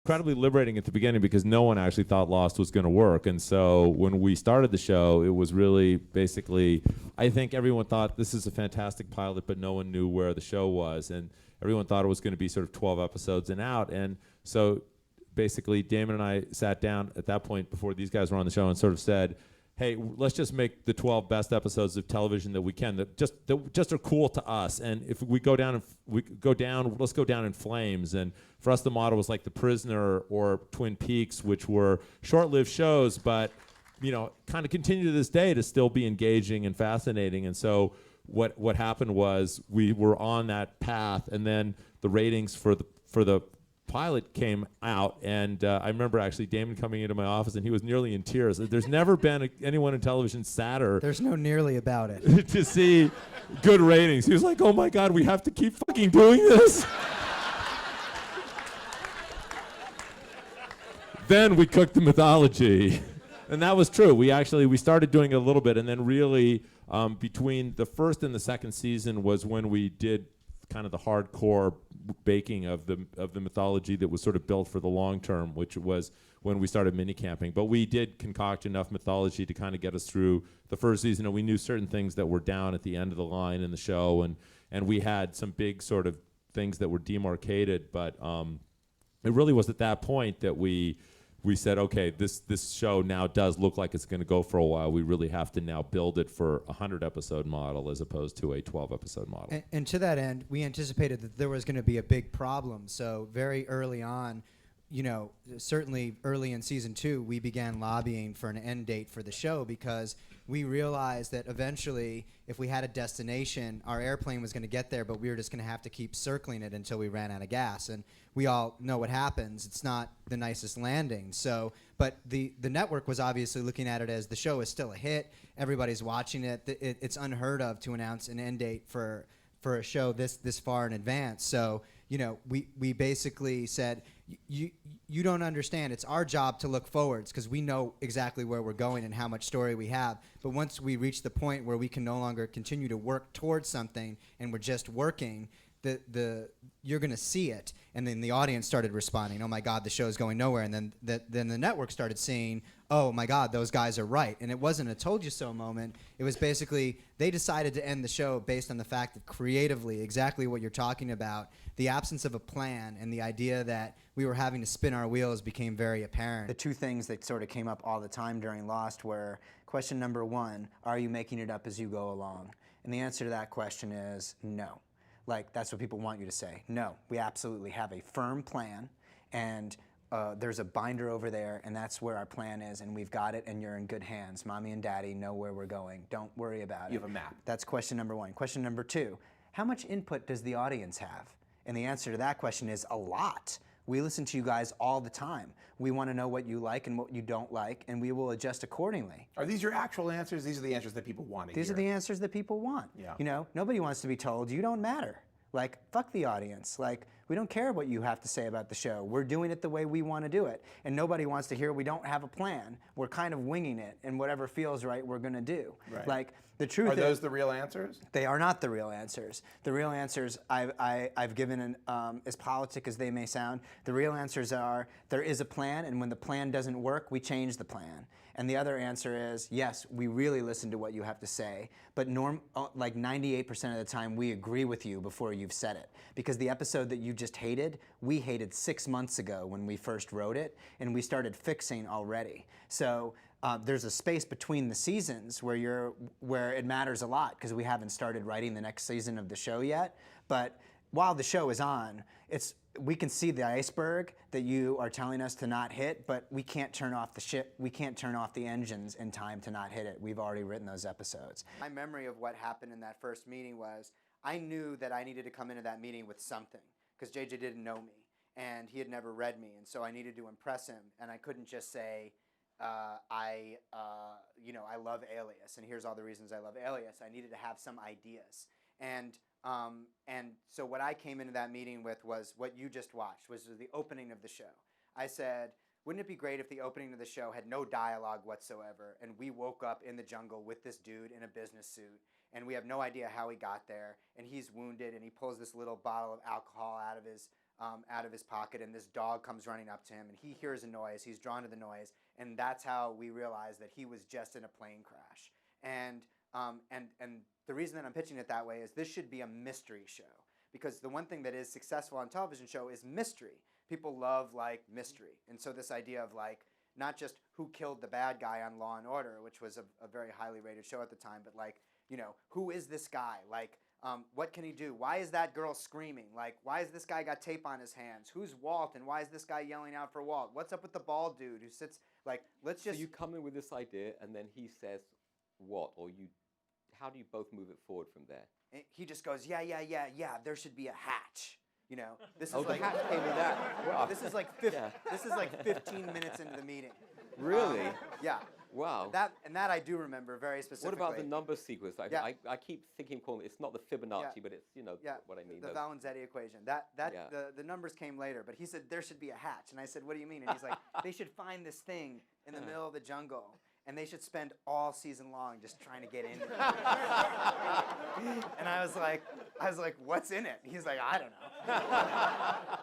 incredibly liberating at the beginning because no one actually thought Lost was going to work. And so when we started the show, it was really basically, I think everyone thought this is a fantastic pilot, but no one knew where the show was. And everyone thought it was going to be sort of 12 episodes and out. And so basically, Damon and I sat down at that point before these guys were on the show and sort of said, hey, let's just make the 12 best episodes of television that we can that just are cool to us. And if we go down, let's go down in flames. And for us, the model was like The Prisoner or Twin Peaks, which were short-lived shows, but kind of continue to this day to still be engaging and fascinating. And so what happened was we were on that path, and then the ratings for the pilot came out, and I remember actually Damon coming into my office, and he was nearly in tears. There's never been anyone in television sadder. There's no nearly about it. To see good ratings. He was like, "Oh my God, we have to keep fucking doing this." Then we cooked the mythology, and that was true. We started doing it a little bit, and then really between the first and the second season was when we did kind of the hardcore baking of the mythology that was sort of built for the long term, which was when we started mini camping. But we did concoct enough mythology to kind of get us through the first season, and we knew certain things that were down at the end of the line in the show, and we had some big sort of things that were demarcated. But it really was at that point that we said, okay, this show now does look like it's going to go for a while. We really have to now build it for a 100-episode model as opposed to a 12-episode model. And to that end, we anticipated that there was going to be a big problem. So very early on, certainly early in season 2, we began lobbying for an end date for the show because we realized that eventually, if we had a destination, our airplane was going to get there, but we were just going to have to keep circling it until we ran out of gas. And we all know what happens. It's not the nicest landing. So, but the network was obviously looking at it as the show is still a hit. Everybody's watching it. It's unheard of to announce an end date for a show this far in advance. So, we basically said, you don't understand. It's our job to look forwards because we know exactly where we're going and how much story we have. But once we reach the point where we can no longer continue to work towards something and we're just working, you're going to see it. And then the audience started responding, oh my God, the show's going nowhere. And then the network started seeing, oh my God, those guys are right. And it wasn't a told you so moment. It was basically they decided to end the show based on the fact that creatively, exactly what you're talking about, the absence of a plan and the idea that we were having to spin our wheels became very apparent. The two things that sort of came up all the time during Lost were question number 1, are you making it up as you go along? And the answer to that question is no. Like, that's what people want you to say. No, we absolutely have a firm plan, and there's a binder over there, and that's where our plan is, and we've got it, and you're in good hands. Mommy and Daddy know where we're going. Don't worry about it. You have a map. That's question number 1. Question number 2, how much input does the audience have? And the answer to that question is a lot. We listen to you guys all the time. We want to know what you like and what you don't like, and we will adjust accordingly. Are these your actual answers? These are the answers that people want to hear. These are the answers that people want. Yeah. Nobody wants to be told, you don't matter. Like, fuck the audience. Like, we don't care what you have to say about the show. We're doing it the way we want to do it. And nobody wants to hear we don't have a plan. We're kind of winging it, and whatever feels right, we're going to do. Right. Like, the truth Are those the real answers? They are not the real answers. The real answers I've given, as politic as they may sound, the real answers are there is a plan, and when the plan doesn't work, we change the plan. And the other answer is, yes, we really listen to what you have to say, but like 98% of the time, we agree with you before you've said it. Because the episode that you just hated, we hated 6 months ago when we first wrote it, and we started fixing already. So there's a space between the seasons where it matters a lot because we haven't started writing the next season of the show yet. But while the show is on, we can see the iceberg that you are telling us to not hit, but we can't turn off the ship. We can't turn off the engines in time to not hit it. We've already written those episodes. My memory of what happened in that first meeting was I knew that I needed to come into that meeting with something because JJ didn't know me and he had never read me, and so I needed to impress him, and I couldn't just say, I love Alias, and here's all the reasons I love Alias. I needed to have some ideas. And so what I came into that meeting with was what you just watched, was the opening of the show. I said, wouldn't it be great if the opening of the show had no dialogue whatsoever, and we woke up in the jungle with this dude in a business suit, and we have no idea how he got there, and he's wounded, and he pulls this little bottle of alcohol out of his out of his pocket, and this dog comes running up to him, and he hears a noise. He's drawn to the noise, and that's how we realized that he was just in a plane crash. And the reason that I'm pitching it that way is this should be a mystery show, because the one thing that is successful on television show is mystery. People love like mystery, and so this idea of like not just who killed the bad guy on Law and Order, which was a very highly rated show at the time, but like, you know, who is this guy? Like, what can he do? Why is that girl screaming? Like, why has this guy got tape on his hands? Who's Walt, and why is this guy yelling out for Walt? What's up with the bald dude who sits, like, let's just... So you come in with this idea, and then he says what? Or you, how do you both move it forward from there? He just goes, yeah, there should be a hatch. You know, this is Oh, the like... hatch came with that. Wow. This is like this is like 15 minutes into the meeting. Really? Yeah. Wow. That I do remember very specifically. What about the number sequence? Yeah. I keep thinking calling it's not the Fibonacci, Yeah. but it's, you know, Yeah, what I mean. the those- Valenzetti equation. The numbers came later, but he said there should be a hatch, and I said, what do you mean? And he's like, they should find this thing in the middle of the jungle, and they should spend all season long just trying to get in there. And I was like, what's in it? He's like, I don't know.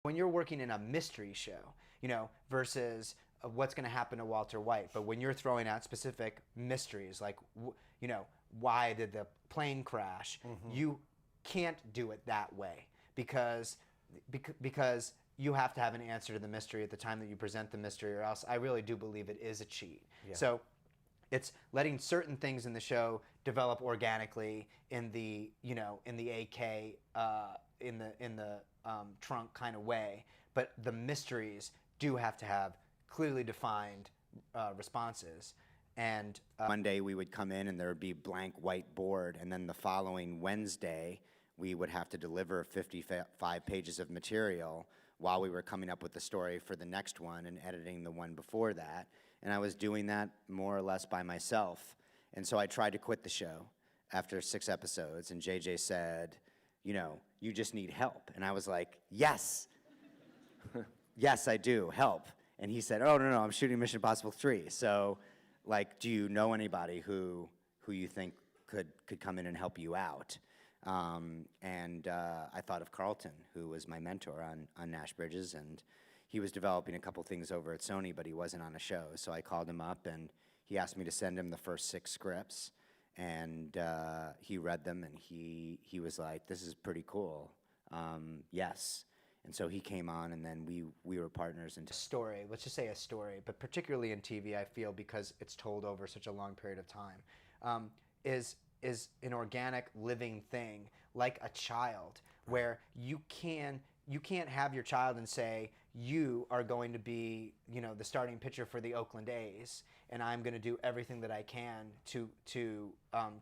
When you're working in a mystery show, you know, versus what's going to happen to Walter White, but when you're throwing out specific mysteries, like, you know, why did the plane crash? You can't do it that way because you have to have an answer to the mystery at the time that you present the mystery, or else I really do believe it is a cheat. Yeah. So it's letting certain things in the show develop organically in the, you know, in the AK, in the trunk kind of way, but the mysteries do have to have clearly defined responses. And Monday we would come in and there would be blank white board, and then the following Wednesday we would have to deliver 55 pages of material while we were coming up with the story for the next one and editing the one before that. And I was doing that more or less by myself. And so I tried to quit the show after 6 episodes, and JJ said, you know, you just need help. And I was like, yes, yes, I do, help. And he said, oh, no, I'm shooting Mission Impossible 3. So, like, do you know anybody who you think could come in and help you out? I thought of Carlton, who was my mentor on Nash Bridges, and he was developing a couple things over at Sony, but he wasn't on a show. So I called him up, and he asked me to send him the first 6 scripts, and he read them, and he was like, this is pretty cool, yes. And so he came on, and then we were partners into story. Let's just say a story, but particularly in TV, I feel because it's told over such a long period of time, is an organic living thing, like a child, where you can't have your child and say, you are going to be, you know, the starting pitcher for the Oakland A's, and I'm going to do everything that I can to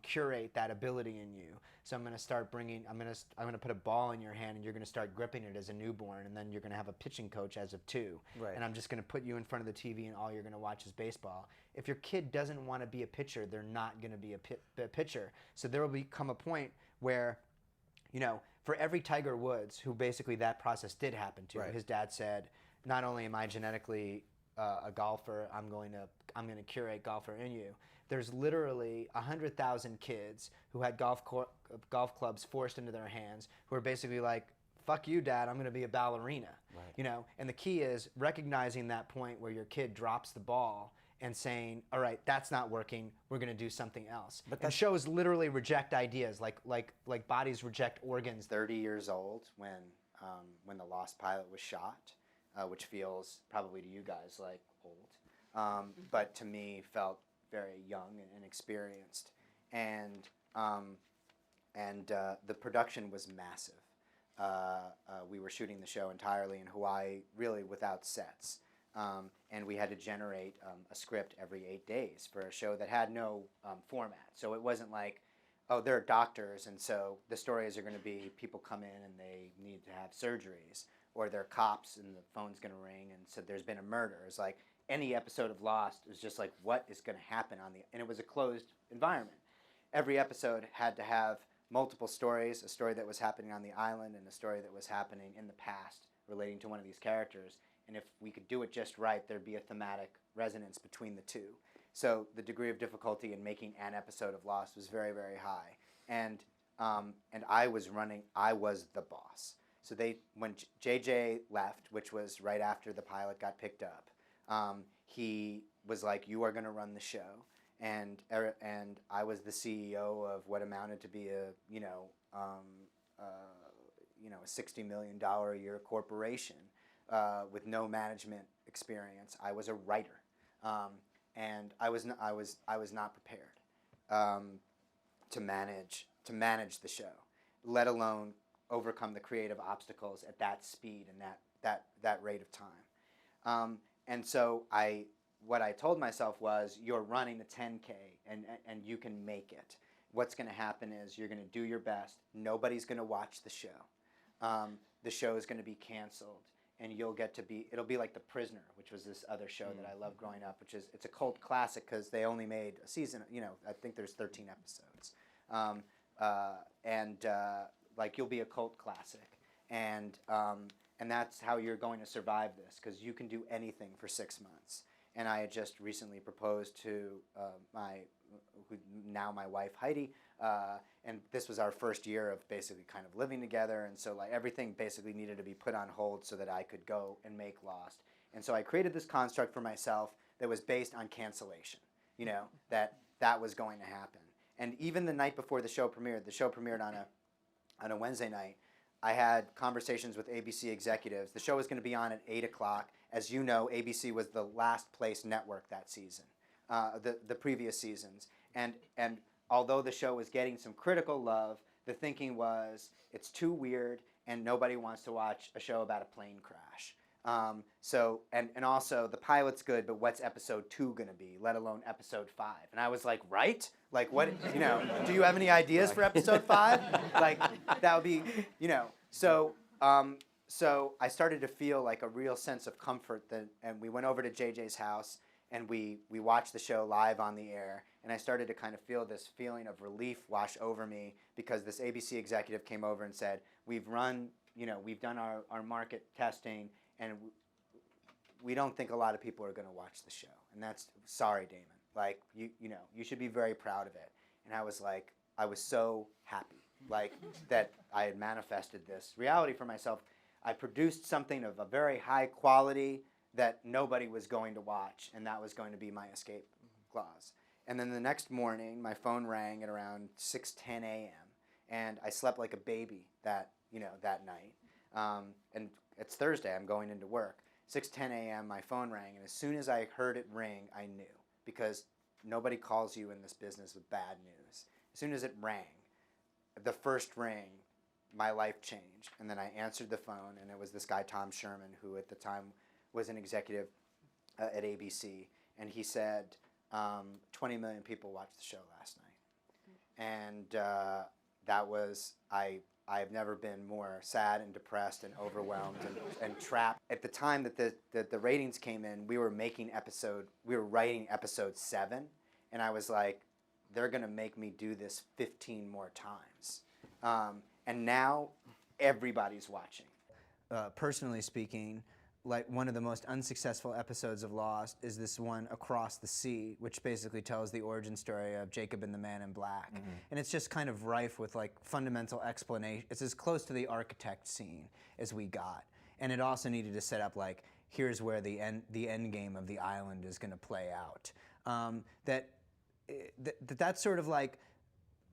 curate that ability in you. So I'm going to start bringing, I'm going to put a ball in your hand, and you're going to start gripping it as a newborn, and then you're going to have a pitching coach as of 2. Right. And I'm just going to put you in front of the TV, and all you're going to watch is baseball. If your kid doesn't want to be a pitcher, they're not going to be a pitcher. So there will become a point where, you know, for every Tiger Woods, who basically that process did happen to, his dad said, not only am I genetically a golfer, I'm going to curate golfer in you. There's literally 100,000 kids who had golf clubs forced into their hands, who are basically like, fuck you, Dad, I'm going to be a ballerina. Right. You know, and the key is recognizing that point where your kid drops the ball and saying, all right, that's not working, we're going to do something else. But shows literally reject ideas, like bodies reject organs. 30 years old when the Lost pilot was shot, which feels probably to you guys like old, but to me felt very young and inexperienced. And the production was massive. We were shooting the show entirely in Hawaii, really without sets. And we had to generate a script every 8 days for a show that had no format. So it wasn't like, oh, they're doctors, and so the stories are going to be people come in and they need to have surgeries, or they're cops and the phone's going to ring and so there's been a murder. It's like any episode of Lost was just like, what is going to happen and it was a closed environment. Every episode had to have multiple stories, a story that was happening on the island and a story that was happening in the past relating to one of these characters. And if we could do it just right, there'd be a thematic resonance between the two. So the degree of difficulty in making an episode of Lost was very, very high. And I was the boss. So when JJ left, which was right after the pilot got picked up, he was like, "You are going to run the show," and I was the CEO of what amounted to be a $60 million a year corporation with no management experience. I was a writer, and I was not prepared to manage the show, let alone overcome the creative obstacles at that speed and that rate of time. And so what I told myself was, you're running a 10K and you can make it. What's going to happen is you're going to do your best. Nobody's going to watch the show. The show is going to be canceled, and you'll get to be. It'll be like The Prisoner, which was this other show that I loved growing up, it's a cult classic because they only made a season. I think there's 13 episodes, like you'll be a cult classic, and that's how you're going to survive this, because you can do anything for 6 months. And I had just recently proposed to my wife Heidi, and this was our first year of basically kind of living together, and so like everything basically needed to be put on hold so that I could go and make Lost. And so I created this construct for myself that was based on cancellation, that was going to happen. And even the night before the show premiered on a Wednesday night, I had conversations with ABC executives. The show was going to be on at 8 o'clock. As you know, ABC was the last place network that season, the previous seasons. And although the show was getting some critical love, the thinking was, it's too weird and nobody wants to watch a show about a plane crash. And also the pilot's good, but what's episode 2 going to be, let alone episode 5? And I was like, right? Like, what, do you have any ideas for episode 5? Like, that would be, So I started to feel like a real sense of comfort and we went over to JJ's house and we watched the show live on the air, and I started to kind of feel this feeling of relief wash over me, because this ABC executive came over and said, we've done our market testing, and we don't think a lot of people are going to watch the show. And that's, sorry, Damon. Like, you should be very proud of it. And I was like, I was so happy, like, that I had manifested this reality for myself. I produced something of a very high quality that nobody was going to watch, and that was going to be my escape clause. And then the next morning, my phone rang at around 6:10 a.m., and I slept like a baby that night. And it's Thursday, I'm going into work. 6:10 a.m., my phone rang, and as soon as I heard it ring, I knew, because nobody calls you in this business with bad news. As soon as it rang, the first ring, my life changed. And then I answered the phone, and it was this guy, Tom Sherman, who at the time was an executive at ABC, and he said, 20 million people watched the show last night. And that was, I've never been more sad and depressed and overwhelmed and trapped. At the time that the ratings came in, we were writing episode 7, and I was like, they're going to make me do this 15 more times. And now everybody's watching. Personally speaking, like, one of the most unsuccessful episodes of Lost is this one, Across the Sea, which basically tells the origin story of Jacob and the Man in Black. Mm-hmm. And it's just kind of rife with like fundamental explanation. It's as close to the architect scene as we got. And it also needed to set up like, here's where the end game of the island is going to play out. That's sort of like,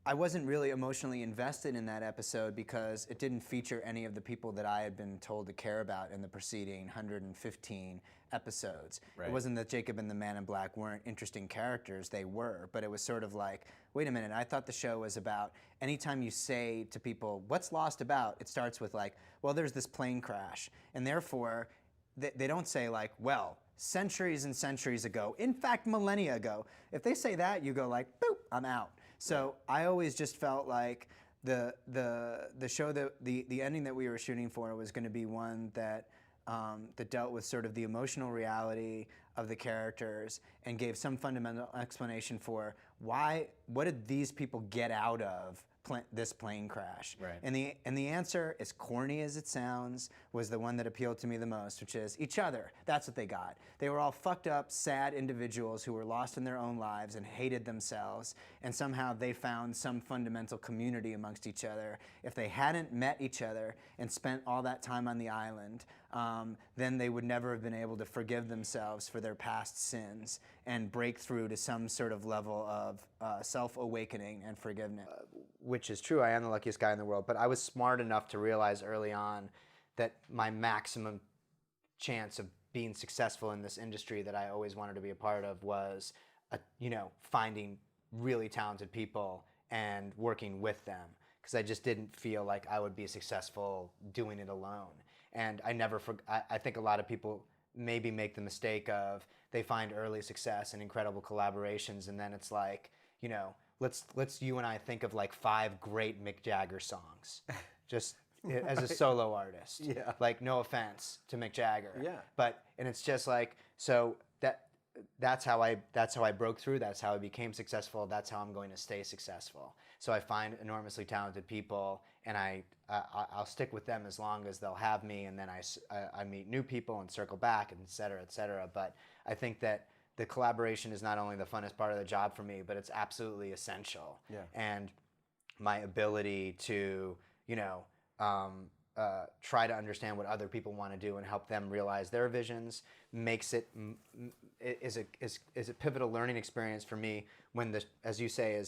I wasn't really emotionally invested in that episode because it didn't feature any of the people that I had been told to care about in the preceding 115 episodes. Right. It wasn't that Jacob and the Man in Black weren't interesting characters, they were, but it was sort of like, wait a minute, I thought the show was about, anytime you say to people, what's Lost about? It starts with like, well, there's this plane crash, and therefore, they don't say like, well, centuries and centuries ago, in fact, millennia ago. If they say that, you go like, boop, I'm out. So I always just felt like the show, the ending that we were shooting for was going to be one that dealt with sort of the emotional reality of the characters and gave some fundamental explanation for what did these people get out of this plane crash? Right. And the answer, as corny as it sounds, was the one that appealed to me the most, which is each other. That's what they got. They were all fucked up, sad individuals who were lost in their own lives and hated themselves, and somehow they found some fundamental community amongst each other. If they hadn't met each other and spent all that time on the island, then they would never have been able to forgive themselves for their past sins and break through to some sort of level of self-awakening and forgiveness. Which is true, I am the luckiest guy in the world, but I was smart enough to realize early on that my maximum chance of being successful in this industry that I always wanted to be a part of was, finding really talented people and working with them, because I just didn't feel like I would be successful doing it alone. And I think a lot of people maybe make the mistake of they find early success and incredible collaborations, and then it's like, let's you and I think of like 5 great Mick Jagger songs, just as a solo artist. Yeah. Like, no offense to Mick Jagger. Yeah. And it's just like, so that's how I broke through. That's how I became successful. That's how I'm going to stay successful. So I find enormously talented people, and I'll stick with them as long as they'll have me, and then I meet new people and circle back, and et cetera, et cetera. But I think that the collaboration is not only the funnest part of the job for me, but it's absolutely essential. Yeah. And my ability to, try to understand what other people want to do and help them realize their visions makes it is a pivotal learning experience for me when as you say,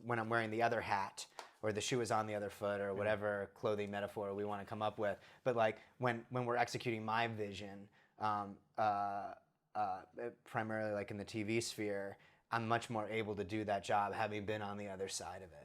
when I'm wearing the other hat or the shoe is on the other foot or whatever clothing metaphor we want to come up with. But like when we're executing my vision, primarily like in the TV sphere, I'm much more able to do that job having been on the other side of it.